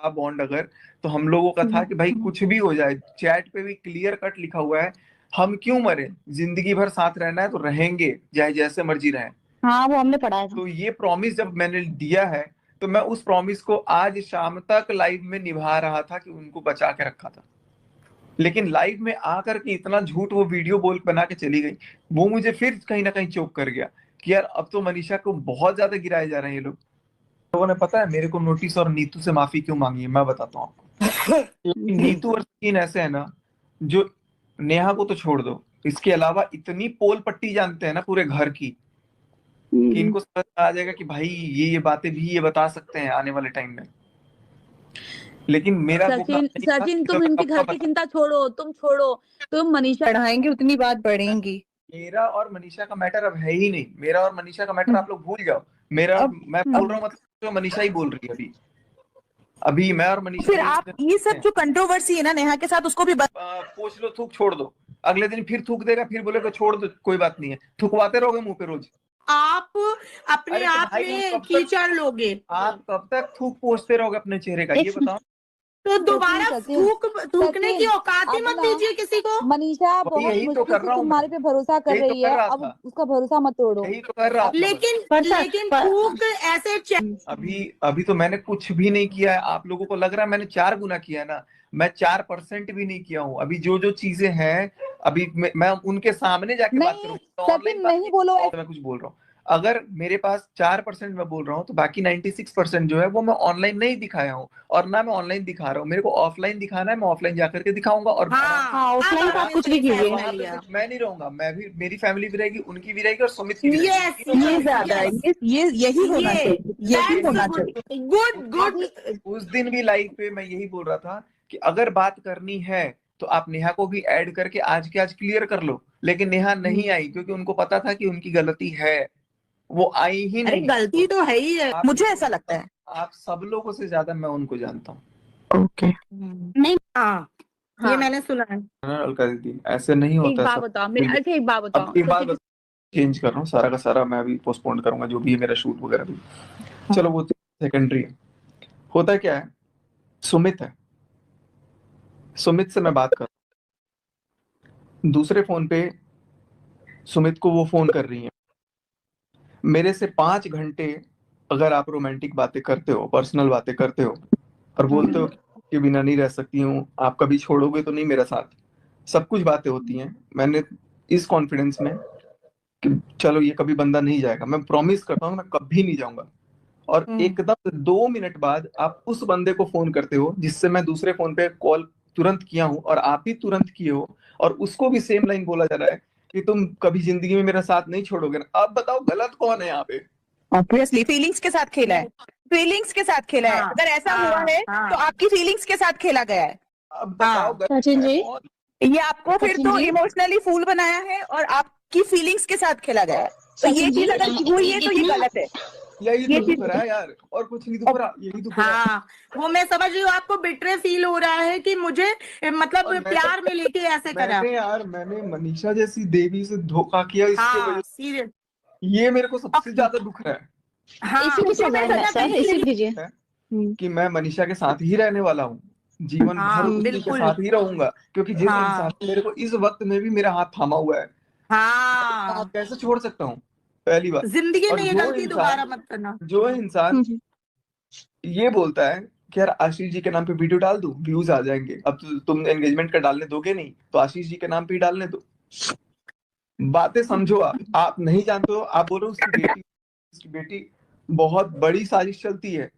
था बॉन्ड अगर, तो हम लोगों का था कि भाई कुछ भी हो जाए, चैट पे भी क्लियर कट लिखा हुआ है, हम क्यों मरे, जिंदगी भर साथ रहना है तो रहेंगे, चाहे जैसे मर्जी रहे। हाँ वो हमने पढ़ा है। तो ये प्रॉमिस जब मैंने दिया है, तो मैं उस प्रॉमिस को आज शाम तक लाइव में निभा रहा था कि उनको बचा के रखा था। लेकिन लाइव में आकर के इतना झूठ वो वीडियो बोल बना के चली गई, वो मुझे फिर कहीं ना कहीं चोक कर गया कि यार अब तो मनीषा को बहुत ज्यादा गिराए जा रहे हैं ये लोग। लोगों ने पता है मेरे को नोटिस और नीतू से माफी क्यों मांगी है, मैं बताता हूँ आपको। नीतू और सचिन ऐसे है ना, जो नेहा को तो छोड़ दो, इसके अलावा इतनी पोल पट्टी जानते हैं ना पूरे घर की, कि इनको समझ आ जाएगा कि भाई ये बातें भी ये बता सकते हैं आने वाले टाइम में। लेकिन मेरा वो काम सचिन नहीं था सचिन कि तुम मैं इनकी सबका घर की बता। चिंता छोड़ो, तुम छोड़ो, तुम मनीषा बढ़ाएंगे उतनी बात बढ़ेंगी। मेरा और मनीषा का मैटर अब है ही नहीं, मेरा और मनीषा का मैटर आप लोग भूल जाओ। मेरा अब मैं बोल रहा हूँ मतलब जो मनीषा ही बोल रही है अभी, अभी मैं और मनीषा फिर के आप ये सब जो कंट्रोवर्सी है ना नेहा के साथ, उसको भी पोछ लो, थूक छोड़ दो, अगले दिन फिर थूक देगा, फिर बोलेगा छोड़ दो कोई बात नहीं है, थूकवाते रहोगे मुंह पे रोज। आप अपने अरे तो आप भाई में कब तक कीचड़ लोगे, आप कब तक थूक पोछते रहोगे अपने चेहरे का, ये बताओ। तो दोबारा सचिन, थूकने की औकात ही अब मत ना दीजिए किसी को। मनीषा भाई बहुत यही तो मुश्किल कर से रहा हूँ तुम्हारे पे भरोसा कर यही तो रही कर है, रहा अब था, उसका भरोसा मत तोड़ो। यही तो कर रहा था। लेकिन थूक ऐसे अभी तो मैंने कुछ भी नहीं किया है, आप लोगों को लग रहा है मैंने 4 गुना किया है ना, मैं 4% भी नहीं किया हूँ। अभी जो जो चीजें हैं, अभी मैं उनके सामने जाके बात नहीं करूँ, सचिन नहीं बोलो ऐसे। मैं कुछ बोल रहा हूँ। अगर मेरे पास 4% मैं बोल रहा हूँ, तो बाकी 96% जो है वो मैं ऑनलाइन नहीं दिखाया हूँ, और ना मैं ऑनलाइन दिखा रहा हूँ। मेरे को ऑफलाइन दिखाना है, मैं ऑफलाइन जाकर के दिखाऊंगा। और हाँ ऑफलाइन आप कुछ भी कीजिए। वहां पे सिर्फ मैं नहीं रहूंगा, मैं भी, मेरी फैमिली भी रहेगी, उनकी भी रहेगी, और सुमित की भी ये रहेगी। ये ज्यादा है, ये यही होना चाहिए, यही होना चाहिए। गुड उस दिन भी लाइव पे मैं यही बोल रहा था कि अगर बात करनी है तो आप नेहा को भी ऐड करके आज के आज क्लियर कर लो। लेकिन नेहा नहीं आई, क्योंकि उनको पता था कि उनकी गलती है, वो आई ही अरे नहीं। गलती तो है ही है, मुझे ऐसा लगता है। आप सब लोगों से ज्यादा मैं उनको जानता हूँ। ओके नहीं हाँ ये मैंने सुना है। अलका दीदी ऐसे नहीं एक होता बात सब। बताओ मेरे, अच्छा एक बात बताओ, अब एक बात सचिन चेंज कर रहा हूँ, सारा का सारा मैं अभी पोस्टपोन करूंगा जो भी है मेरा शूट वगैरह भी। चलो वो सेकेंडरी है। होता क्या है, सुमित है, सुमित से मैं बात कर, दूसरे फोन पे सुमित को वो फोन कर रही है, मेरे से 5 घंटे अगर आप रोमांटिक बातें करते हो, पर्सनल बातें करते हो, और बोलते हो कि बिना नहीं रह सकती हूँ, आप कभी छोड़ोगे तो नहीं मेरा साथ, सब कुछ बातें होती हैं। मैंने इस कॉन्फिडेंस में कि चलो ये कभी बंदा नहीं जाएगा, मैं प्रॉमिस करता हूँ मैं कभी नहीं जाऊंगा, और एकदम 2 मिनट बाद आप उस बंदे को फोन करते हो जिससे मैं दूसरे फोन पे कॉल तुरंत किया हूँ, और आप ही तुरंत किए हो, और उसको भी सेम लाइन बोला जा रहा है कि तुम कभी जिंदगी में मेरा साथ नहीं छोड़ोगे ना। अब बताओ गलत कौन है यहाँ पे? ऑब्वियसली फीलिंग्स के साथ खेला है, फीलिंग्स के साथ खेला है। अगर ऐसा हुआ है तो आपकी फीलिंग्स के साथ खेला गया है। अब बताओ सचिन जी, कौन? ये आपको फिर तो इमोशनली फूल बनाया है और आपकी फीलिंग्स के साथ खेला गया है, तो ये चीज अगर हुई है तो ये गलत है। यही तो दुख रहा है यार, और कुछ नहीं दुख रहा, यही दुख रहा है। हाँ वो मैं समझ रही हूँ, आपको बिट्रे फील हो रहा है कि मुझे मतलब प्यार में लेके ऐसे करा। मैंने मनीषा जैसी देवी से धोखा किया, इसके वजह सीरियस ये मेरे को सबसे ज्यादा दुख रहा है। कि मैं मनीषा के साथ ही रहने वाला हूँ, जीवन भर उसी के साथ ही रहूंगा, क्योंकि जिस इंसान ने मेरे को इस वक्त में भी मेरा हाथ थामा हुआ है, आप कैसे छोड़ सकता हूँ? पहली बात, जिंदगी में ये गलती दोबारा मत करना। जो इंसान ये बोलता है कि यार आशीष जी के नाम पे वीडियो डाल दूं, व्यूज आ जाएंगे, अब तुम एंगेजमेंट का डालने दोगे नहीं तो आशीष जी के नाम पे ही डालने दो। बातें समझो, आप नहीं जानते हो, आप बोलो उसकी बेटी बहुत बड़ी साजिश चलती है।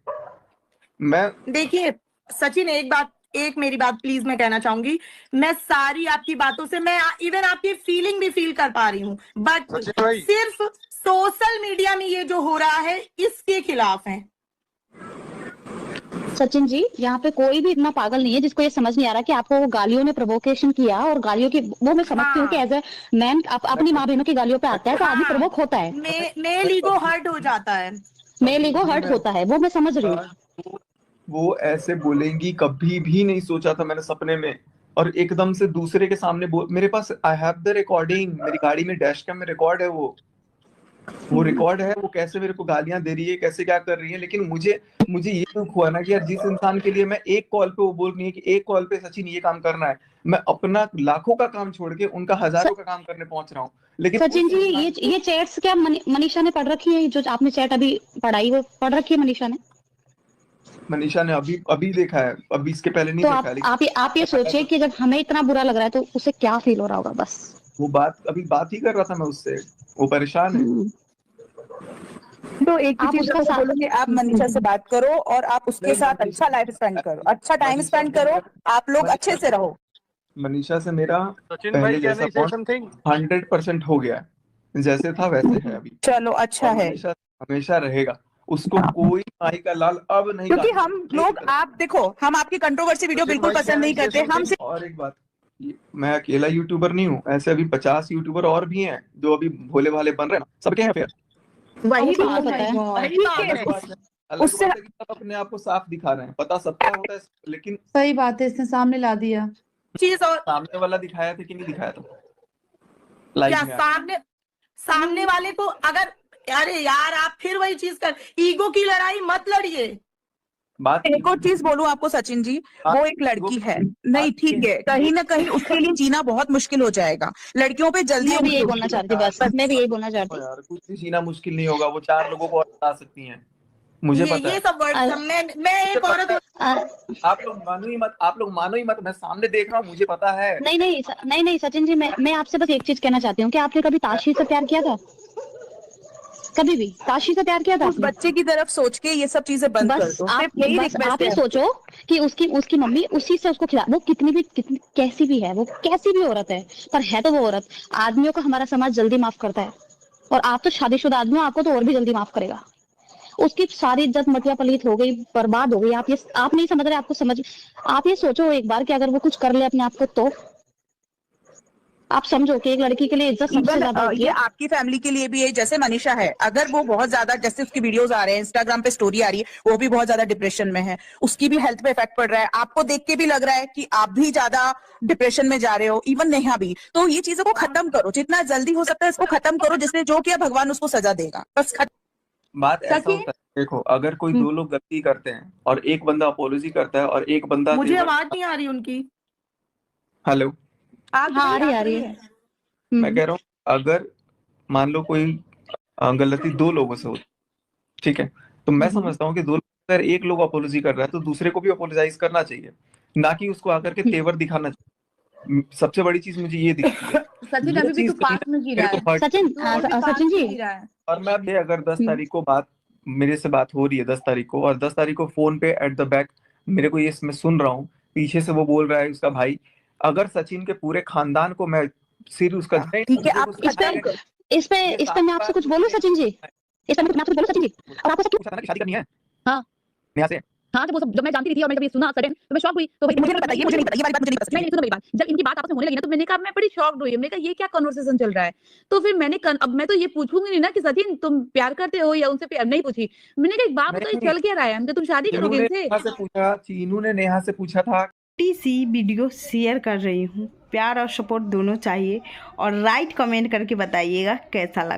मैं देखिए सचिन एक मेरी बात प्लीज मैं कहना चाहूंगी, मैं सारी आपकी बातों से मैं इवन आपकी फीलिंग भी फील कर पा रही हूँ, बट सिर्फ सोशल मीडिया में ये जो हो रहा है इसके खिलाफ है। सचिन जी, यहाँ पे कोई भी इतना पागल नहीं है जिसको ये समझ नहीं आ रहा कि आपको वो गालियों ने प्रोवोकेशन किया, और गालियों की वो मैं समझती हूँ कि एज ए मैन अपनी माँ बहनों की गालियों पे आता है तो आदमी प्रोवोक होता है, मेल ईगो हर्ट हो जाता है, मेल ईगो हर्ट होता है, वो मैं समझ रही हूँ। वो ऐसे बोलेंगी कभी भी नहीं सोचा था मैंने सपने में, और एकदम से दूसरे के सामने मेरे पास आई हैव द रिकॉर्डिंग, मेरी गाड़ी में डैश कैम में रिकॉर्ड है वो। वो रिकॉर्ड है, वो कैसे मेरे को गालियां दे रही है, कैसे क्या कर रही है। लेकिन मुझे ये दुख हुआ ना कि यार जिस इंसान के लिए मैं एक कॉल पे, वो बोल रही है कि एक कॉल पे सचिन ये काम करना है, मैं अपना लाखों का काम छोड़ के उनका हजारों का काम करने पहुंच रहा हूँ। लेकिन सचिन जी, ये चैट्स क्या मनीषा ने पढ़ रखी है? जो आपने चैट अभी पढ़ाई, वो पढ़ रखी है मनीषा ने? मनीषा ने अभी देखा है, अभी इसके पहले नहीं तो देखा है। आप ये सोचिए कि जब हमें इतना बुरा लग रहा है तो उसे क्या फील हो रहा होगा। बस वो बात ही कर रहा था मैं उससे, वो परेशान है। हम्म। तो एक ही आप चीज उसका मैं साथ- बोलूंगी, आप मनीषा से बात करो और आप उसके साथ अच्छा लाइफ स्पेंड करो, अच्छा टाइम स्पेंड करो, आप लोग अच्छे से रहो। मनीषा से मेरा सचिन भाई, पहले कैन जैसा आई से समथिंग? 100% हो गया है, जैसे था वैसे है अभी। चलो अच्छा और है, मनीषा हमेशा रहेगा, उसको कोई माई का लाल अब नहीं क्योंकि काटेगा। हम लोग, आप देखो, हम आपकी कंट्रोवर्सी वीडियो बिल्कुल पसंद नहीं करते। हम सिर्फ और एक बात, मैं अकेला यूट्यूबर नहीं हूँ, ऐसे अभी 50 यूट्यूबर और भी हैं जो अभी भोले भाले बन रहे हैं ना, सबके हैं फिर। वही उसको बात पता है, है। वही ठीक बात है, अलग है। बात है, अलग उससे बात है कि सब अपने आप को साफ दिखा रहे हैं, पता सबका होता है, लेकिन सही बात है, इसने सामने ला दिया। चीज और सामने वाला दिखाया था कि नहीं दिखाया था क्या लाइव में? सामने वाले को अगर, अरे यार आप फिर वही चीज कर, ईगो की लड़ाई मत लड़िए। बात एक और चीज बोलूं आपको सचिन जी, वो एक लड़की है, नहीं ठीक है, कहीं ना कहीं उसके लिए जीना बहुत मुश्किल हो जाएगा। लड़कियों पे जल्दी मैं भी यही उंगली बोलना उठती है। चाहती, बस मैं भी यही बोलना चाहती। यार कुछ भी जीना मुश्किल नहीं होगा, वो 4 लोगों को और बता सकती हैं, मुझे पता ये है। सब वर्ड अ- मैं एक औरत हूँ। आप लोग मानो ही मत, मैं सामने देख रहा हूँ, मुझे पता है। नहीं सचिन जी, मैं आपसे बस एक चीज कहना चाहती हूँ कि आपने कभी ताशी से प्यार किया था? कभी भी ताशी से प्यार किया था उस आपने? बच्चे की तरफ सोच के ये सब चीजें बंद कर बस दो, आप सिर्फ यही बस रिक्वेस्ट आप है। ये सोचो कि उसकी मम्मी उसी से उसको खिला, वो कितनी कैसी भी है, वो कैसी भी औरत है, पर है तो वो औरत। आदमियों को हमारा समाज जल्दी माफ करता है, और आप तो शादीशुदा आदमी हो, आपको तो और भी जल्दी माफ करेगा। उसकी सारी इज्जत मटिया पलीत हो गई, बर्बाद हो गई। आप नहीं समझ रहे, आपको समझ, आप ये सोचो एक बार कि अगर वो कुछ कर ले अपने आप को, तो आप समझो कि एक लड़की के लिए इज्जत सबसे इवन ज्यादा होती ये है। आपकी फैमिली के लिए भी है, जैसे मनीषा है, अगर वो बहुत ज्यादा, जैसे उसकी वीडियोस आ रहे हैं, इंस्टाग्राम पे स्टोरी आ रही है, वो भी बहुत ज्यादा डिप्रेशन में है, उसकी भी हेल्थ पे इफेक्ट पड़ रहा है, आपको देख के भी लग रहा है कि आप भी ज्यादा डिप्रेशन में जा रहे हो, इवन नेहा भी। तो ये चीजों को खत्म करो, जितना जल्दी हो सकता है इसको खत्म करो, जिसने जो किया भगवान उसको सजा देगा, बस बात ऐसा होता है, देखो अगर कोई 2 लोग गलती करते हैं और एक बंदा अपोलॉजी करता है और एक बंदा मुझे आवाज नहीं आ रही उनकी। हेलो, हाँ, आ रही है। मैं कह रहा हूँ अगर मान लो कोई गलती 2 लोगों से होती, ठीक है, तो मैं समझता हूँ कि 2 लोग, अगर एक लोग अपोलॉजी कर रहा है तो दूसरे को भी अपोलोजाइज करना चाहिए, ना कि उसको आकर के तेवर दिखाना चाहिए। सबसे बड़ी चीज मुझे ये दिखती है। सचिन ये अभी भी चीज तो पास में गिरा मेरे है। को hurt- सचिन जी, गिरा है। और मैं भी अगर 10 तारीख को मेरे से बात हो रही है 10 तारीख को, और 10 तारीख को फोन पे एट द बैक मेरे को ये मैं सुन रहा हूँ, पीछे से वो बोल रहा है उसका भाई, अगर सचिन के पूरे खानदान को मैं सिर उसका, ठीक है, आप इस पे मैं आपसे कुछ बोलूं सचिन जी? इस पे मैं आपसे कुछ बोलूं सचिन जी? और आपको सब पूछा था ना कि शादी करनी है हाँ। नेहा से। हाँ, जब मैं जानती थी और मैं जब ये सुना सडन, तो मैं शॉक हुई। तो भाई मुझे नहीं पता, ये मुझे नहीं पता, ये वाली बात मुझे नहीं पता। नहीं, सुनो मेरी बात। जब इनकी बात आपस में होने लगी ना, तो मैंने कहा मैं बड़ी शॉक्ड हुई। मैंने कहा ये क्या कन्वर्सेशन चल रहा है? तो फिर मैंने अब मैं तो ये पूछूंगी नहीं ना कि सचिन तुम प्यार करते हो या उनसे प्यार नहीं पूछी। मैंने कहा एक बात बताओ, ये चल क्या रहा है? हमने तुम शादी करोगे इनसे? चीनू ने नेहा से पूछा था। सी वीडियो शेयर कर रही हूँ, प्यार और सपोर्ट दोनों चाहिए, और राइट कमेंट करके बताइएगा कैसा लगा।